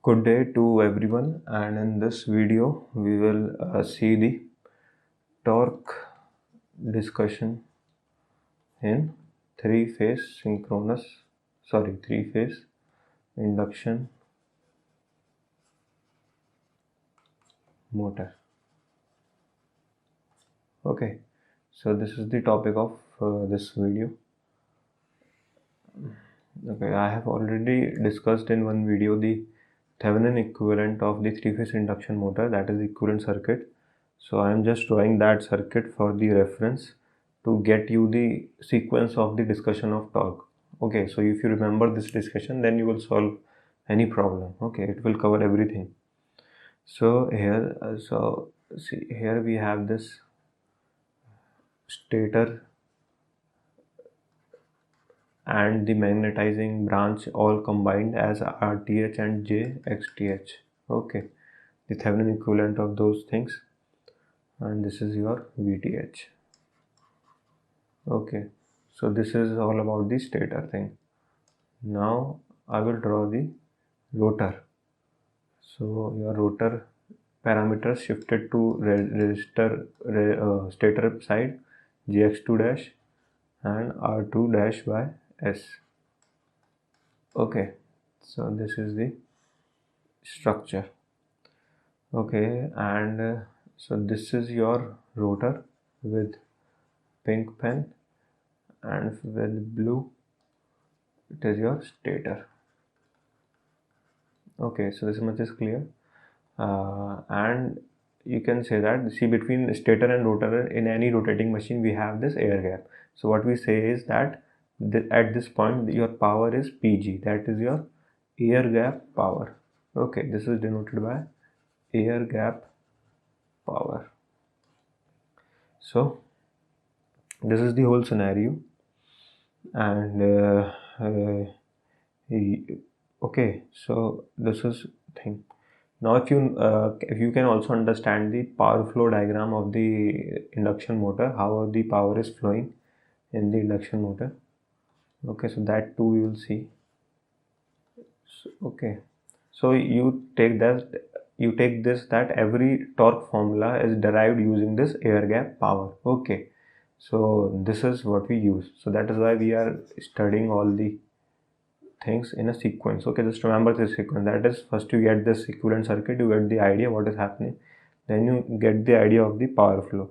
Good day to everyone, and in this video we will see the torque discussion in three-phase induction motor. Okay, so this is the topic of this video. Okay, I have already discussed in one video the Thevenin equivalent of the three-phase induction motor, that is the equivalent circuit. So I am just drawing that circuit for the reference to get you the sequence of the discussion of torque. Okay, so if you remember this discussion, then you will solve any problem. Okay, it will cover everything. So here, see here we have this stator and the magnetizing branch all combined as RTH and JXTH. Okay, the Thevenin equivalent of those things, and this is your VTH. Okay, so this is all about the stator thing. Now I will draw the rotor. So your rotor parameters shifted to stator side, GX2 dash and R2 dash by S. Okay, so this is the structure. Okay, and so this is your rotor with pink pen, and with blue it is your stator. Okay, so this much is clear, and you can say that, see, between stator and rotor in any rotating machine we have this air gap. So what we say is that at this point your power is PG, that is your air gap power. Okay, this is denoted by air gap power. So this is the whole scenario, and okay, so this is thing. Now if you can also understand the power flow diagram of the induction motor, how the power is flowing in the induction motor. Okay, so that too you will see. So, okay, so you take this that every torque formula is derived using this air gap power. Okay, so this is what we use. So that is why we are studying all the things in a sequence. Okay, just remember this sequence. That is, first you get this equivalent circuit, you get the idea what is happening, then you get the idea of the power flow.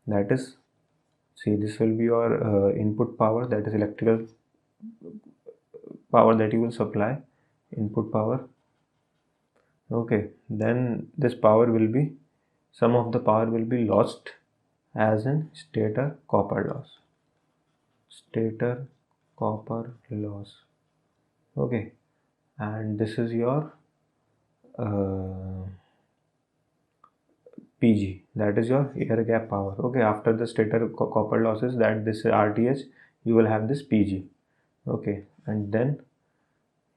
That is, see, this will be your input power, that is electrical power that you will supply, input power. Okay, then this power will be, some of the power will be lost as in stator copper loss. Stator copper loss. Okay, and this is your PG, that is your air gap power. Okay, after the stator copper losses, that this RTH, you will have this PG. Okay, and then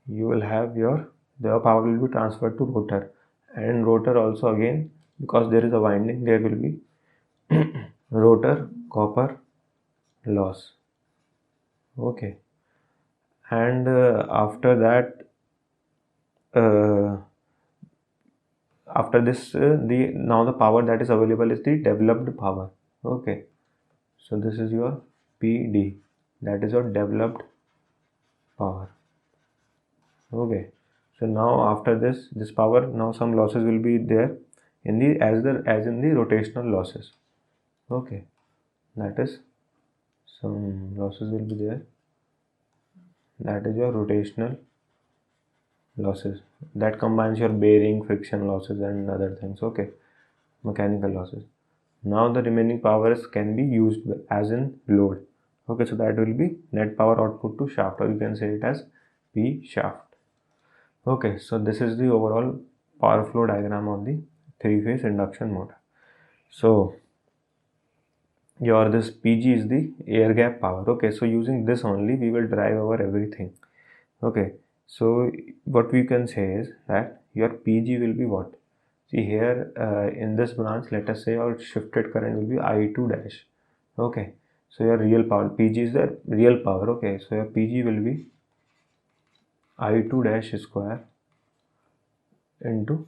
you will have the power will be transferred to rotor, and rotor also, again, because there is a winding, there will be rotor copper loss. Okay, and after that, after this, now the power that is available is the developed power. Okay, so this is your PD, that is your developed power. Okay, so now after this power, now some losses will be there in the as in the rotational losses. Okay, that is, some losses will be there, that is your rotational losses, that combines your bearing, friction losses and other things. Okay, mechanical losses. Now the remaining powers can be used as in load. Okay, so that will be net power output to shaft, or you can say it as P shaft. Okay, so this is the overall power flow diagram of the three-phase induction motor. So your this PG is the air gap power. Okay, so using this only we will derive our everything. Okay, so what we can say is that your PG will be what? See here, in this branch, let us say our shifted current will be I2 dash. Okay, so your real power, PG is the real power. Okay, so your PG will be I2 dash square into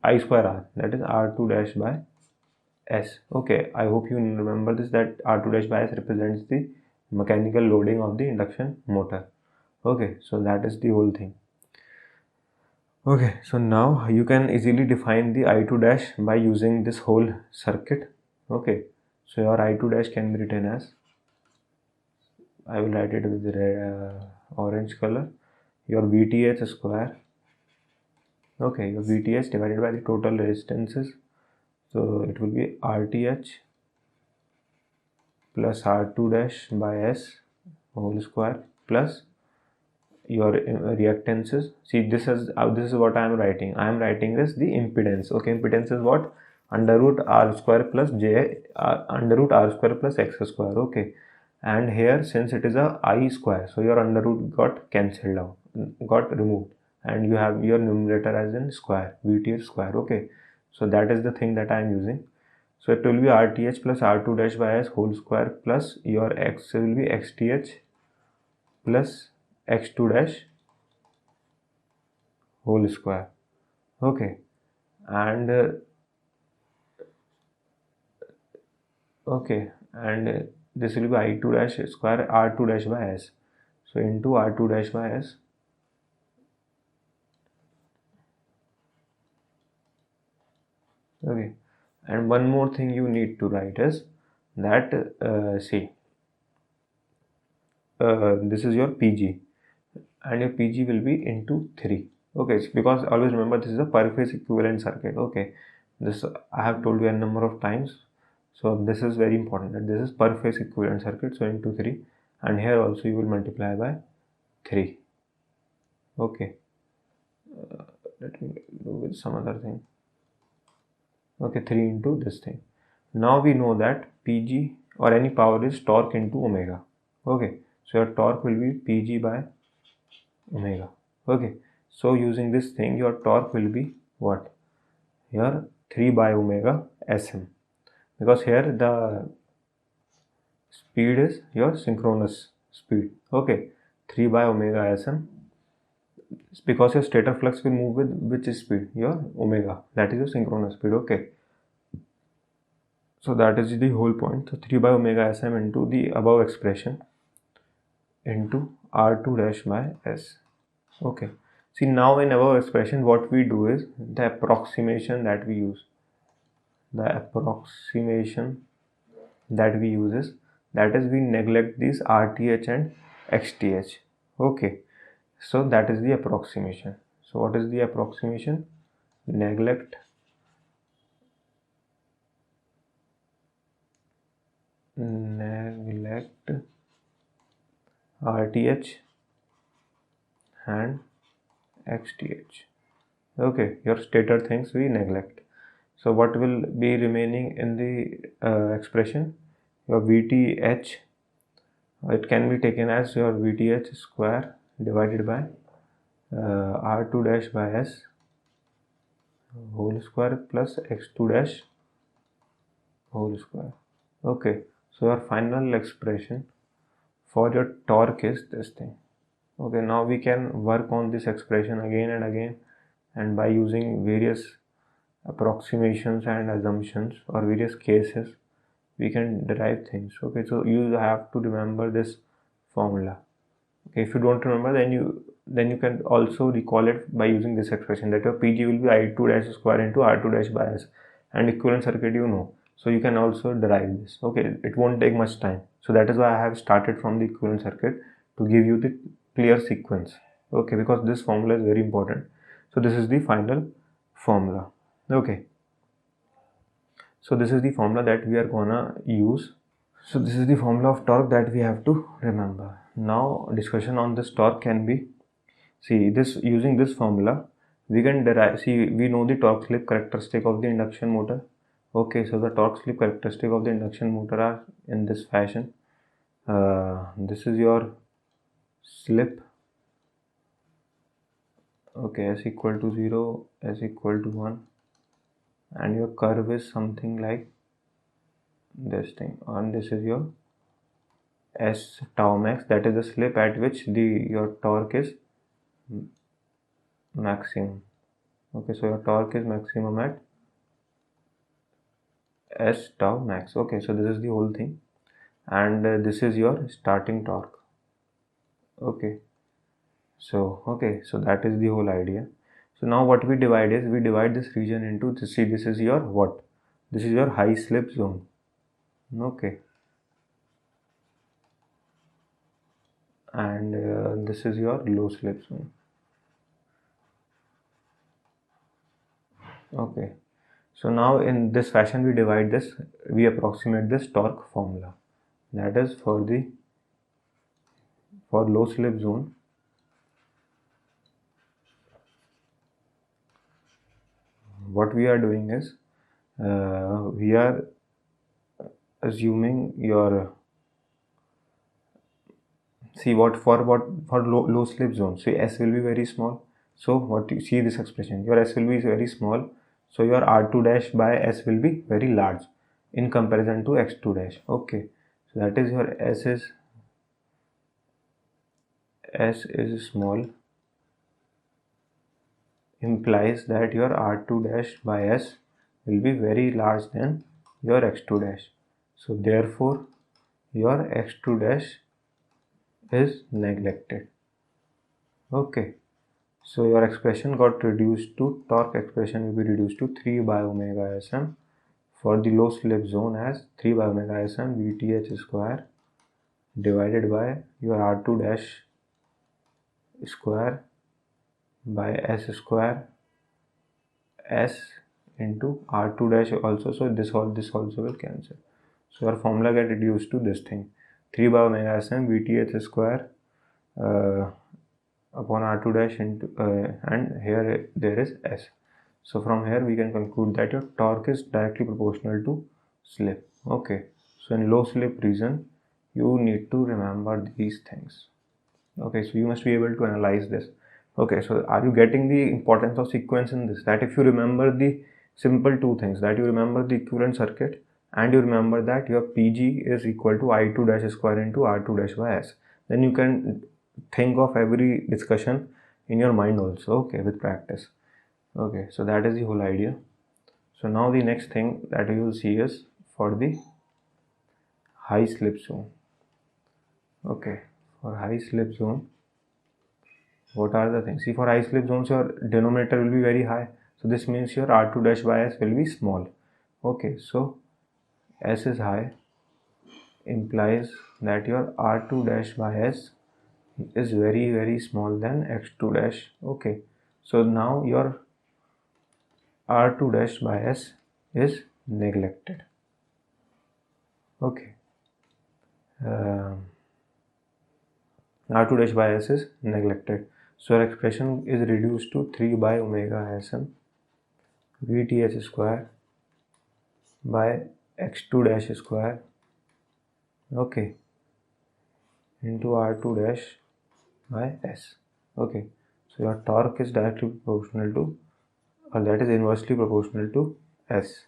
I square r, that is r2 dash by s. Okay, I hope you remember this, that r2 dash by s represents the mechanical loading of the induction motor. Okay, so that is the whole thing. Okay, so now you can easily define the I2 dash by using this whole circuit. Okay, so your I2 dash can be written as, I will write it with the red, orange color, your VTH square. Okay, your VTH divided by the total resistances, so it will be RTH plus R2 dash by S whole square plus your reactances. See, this is what I am writing. I am writing this the impedance. Okay, impedance is what? Under root r square plus under root r square plus x square. Okay, and here since it is a I square, so your under root got cancelled out, got removed, and you have your numerator as in square, VTH square. Okay, so that is the thing that I am using. So it will be RTH plus R2 dash by S whole square plus your X will be XTH plus X2 dash whole square. Okay, and okay, and this will be I2 dash square R2 dash by S. So into R2 dash by S. Okay, and one more thing you need to write is that see, this is your PG, and your PG will be into 3. Okay, because always remember this is a per phase equivalent circuit. Okay, this I have told you a number of times, so this is very important that this is per phase equivalent circuit. So into 3, and here also you will multiply by 3. Okay, let me do with some other thing. Okay, 3 into this thing. Now we know that PG or any power is torque into omega. Okay, so your torque will be PG by omega. Okay, so using this thing your torque will be what? Here 3 by omega Sm, because here the speed is your synchronous speed. Okay, 3 by omega Sm, because your stator flux will move with which speed? Your omega, that is your synchronous speed. Okay, so that is the whole point. So 3 by omega Sm into the above expression into R2 dash by S. Okay, see now in above expression what we do is the approximation that we use. The approximation that we use is, that is we neglect these RTH and XTH. Okay, so that is the approximation. So what is the approximation? Neglect RTH and XTH. Okay, your stator things we neglect. So what will be remaining in the expression? Your VTH, it can be taken as your VTH square divided by R2 dash by S whole square plus X2 dash whole square. Okay, so your final expression for your torque is this thing. Okay, now we can work on this expression again and again, and by using various approximations and assumptions or various cases we can derive things. Okay, so you have to remember this formula. Okay, if you don't remember, then you can also recall it by using this expression, that your PG will be I2 dash square into R2 dash by S, and equivalent circuit you know, so you can also derive this. Okay, it won't take much time, so that is why I have started from the equivalent circuit to give you the clear sequence. Okay, because this formula is very important. So this is the final formula. Okay, so this is the formula that we are gonna use. So this is the formula of torque that we have to remember. Now discussion on this torque can be, see this, using this formula we can derive, see we know the torque slip characteristic of the induction motor. Okay, so the torque slip characteristic of the induction motor are in this fashion. This is your slip. Okay, s equal to 0, s equal to 1, and your curve is something like this thing, and this is your S tau max, that is the slip at which your torque is maximum. Okay, so your torque is maximum at S tau max. Okay, so this is the whole thing, and this is your starting torque. Okay, so that is the whole idea. So now what we divide is, we divide this region into this. See, this is your what? This is your high slip zone. Okay, and this is your low slip zone. Okay, so now in this fashion we divide this, we approximate this torque formula. That is for low slip zone, what we are doing is, we are assuming your, see what for low slip zone, so S will be very small. So what you see this expression, your S will be very small, so your R2 dash by S will be very large in comparison to X2 dash. Okay, so that is your S is small, implies that your R2 dash by S will be very large than your X2 dash. So therefore your X2 dash is neglected. Okay, so your expression got reduced to, torque expression will be reduced to 3 by omega Sm for the low slip zone as 3 by omega Sm Vth square divided by your R2 dash square by S square S into R2 dash also. So this also will cancel. So your formula get reduced to this thing, 3 by omega Sm Vth square upon R2 dash into and here there is S. So from here we can conclude that your torque is directly proportional to slip. Okay, so in low slip region you need to remember these things. Okay, so you must be able to analyze this. Okay, so are you getting the importance of sequence in this? That if you remember the simple two things, that you remember the equivalent circuit and you remember that your PG is equal to I2 dash square into R2 dash by S, then you can think of every discussion in your mind also. Okay, with practice. Okay, so that is the whole idea. So now the next thing that you will see is for the high slip zone. Okay, for high slip zone, what are the things? See, for high slip zones your denominator will be very high, so this means your R2 dash by S will be small. Okay, so S is high implies that your R2 dash by S is very small than X2 dash. Okay, so now your R2 dash by S is neglected. Okay, R2 dash by S is neglected, so your expression is reduced to 3 by omega Sm Vth square by X2 dash square, okay, into R2 dash by S. Okay, so your torque is directly proportional to, or that is inversely proportional to S.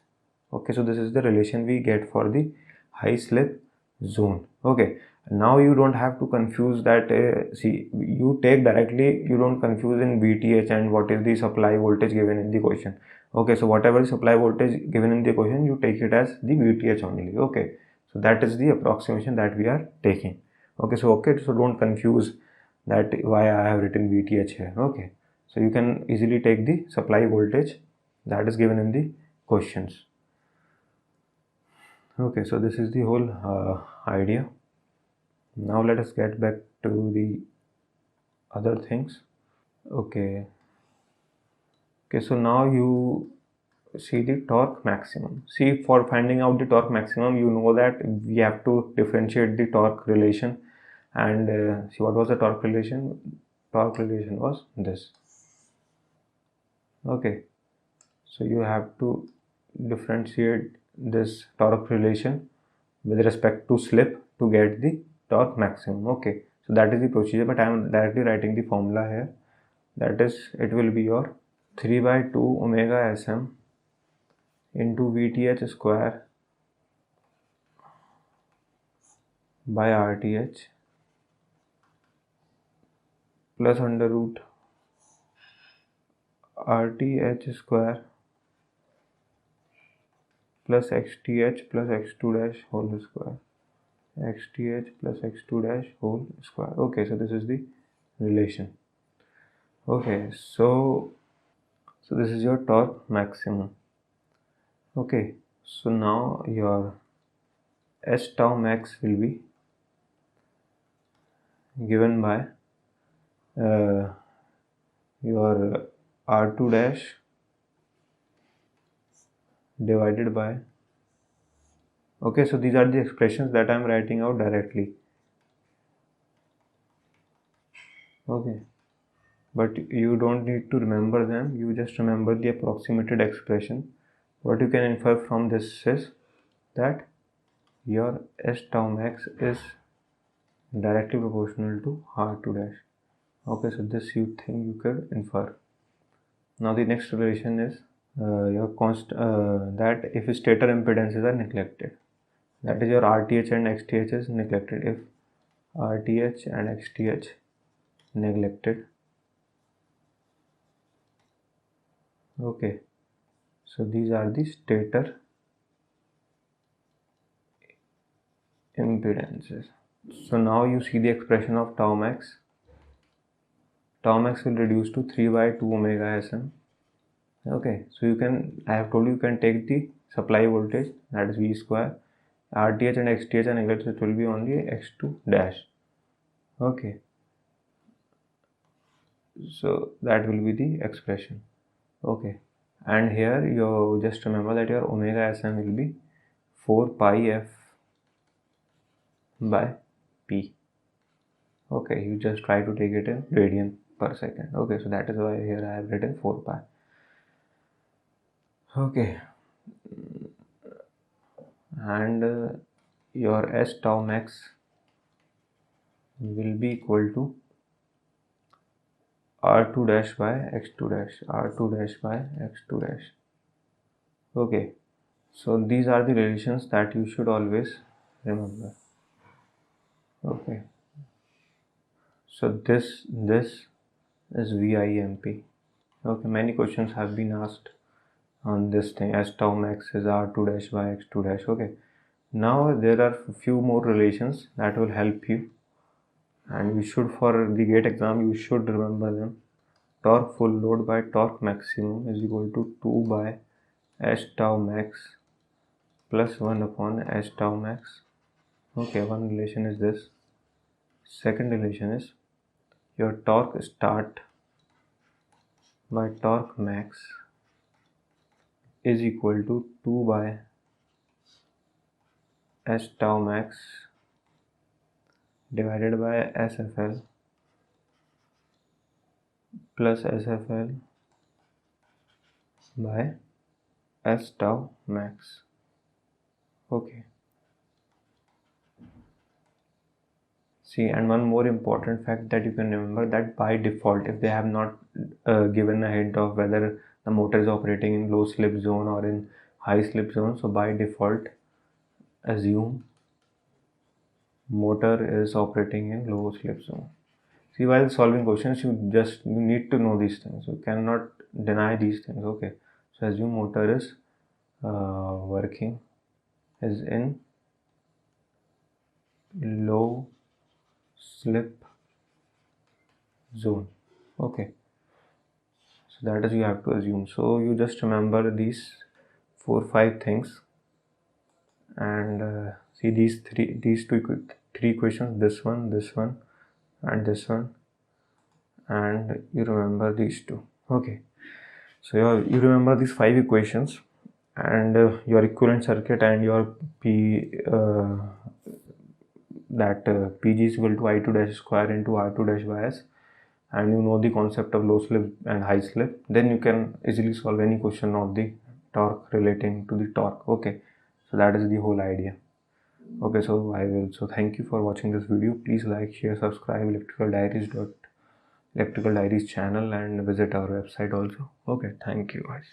Okay, so this is the relation we get for the high slip zone. Okay, now you don't have to confuse that. See, you take directly, you don't confuse in VTH and what is the supply voltage given in the question. Okay, so whatever supply voltage given in the question, you take it as the VTH only. Okay, so that is the approximation that we are taking. Okay, so don't confuse that why I have written VTH here. Okay, so you can easily take the supply voltage that is given in the questions. Okay, so this is the whole idea. Now let us get back to the other things. Okay, so now you see the torque maximum. See, for finding out the torque maximum, you know that we have to differentiate the torque relation. And see, what was the torque relation? Torque relation was this. Okay, so you have to differentiate this torque relation with respect to slip to get the torque maximum. Okay, so that is the procedure, but I am directly writing the formula here. That is, it will be your 3 by 2 omega Sm into Vth square by Rth plus under root RTH square plus XTH plus X2 dash whole square. XTH plus X2 dash whole square. Okay, so this is the relation. Okay, so this is your torque maximum. Okay, so now your S tau max will be given by your R2 dash divided by, okay, so these are the expressions that I am writing out directly. Okay, but you don't need to remember them, you just remember the approximated expression. What you can infer from this is that your S tau max is directly proportional to R2 dash. Okay, so this you think you can infer. Now the next relation is that if stator impedances are neglected, that is your RTH and XTH is neglected. If RTH and XTH neglected, okay, so these are the stator impedances. So now you see the expression of tau max. Tau max will reduce to 3 by 2 omega Sm. Okay, so you can, I have told you can take the supply voltage, that is V square. RTH and XTH are neglected, so it will be only X2 dash. Okay, so that will be the expression. Okay, and here you just remember that your omega Sm will be 4 pi F by P. Okay, you just try to take it in radian per second. Okay, so that is why here I have written 4 pi. Okay, and your S tau max will be equal to R2 dash by X2 dash, R2 dash by X2 dash. Okay, so these are the relations that you should always remember. Okay, so this is VIMP. Okay, many questions have been asked on this thing. S tau max is R2 dash by X2 dash. Okay, now there are few more relations that will help you, and you should, for the GATE exam, you should remember them. Torque full load by torque maximum is equal to 2 by S tau max plus 1 upon S tau max. Okay, one relation is this. Second relation is your torque start by torque max is equal to 2 by S tau max divided by SFL plus SFL by S tau max. Okay. See, and one more important fact that you can remember, that by default, if they have not given a hint of whether the motor is operating in low slip zone or in high slip zone, so by default assume motor is operating in low slip zone. See, while solving questions, you need to know these things. You cannot deny these things. Okay, so assume motor is is in low slip zone. Okay, so that is you have to assume. So you just remember these 4-5 things, and see these three questions, this one, and this one, and you remember these two. Okay, so you remember these 5 equations, and your equivalent circuit and your PG is equal to I2 dash square into R2 dash by S, and you know the concept of low slip and high slip, then you can easily solve any question of the torque relating to the torque. Okay, so that is the whole idea. Okay, so thank you for watching this video. Please like, share, subscribe electrical diaries channel, and visit our website also. Okay, thank you guys.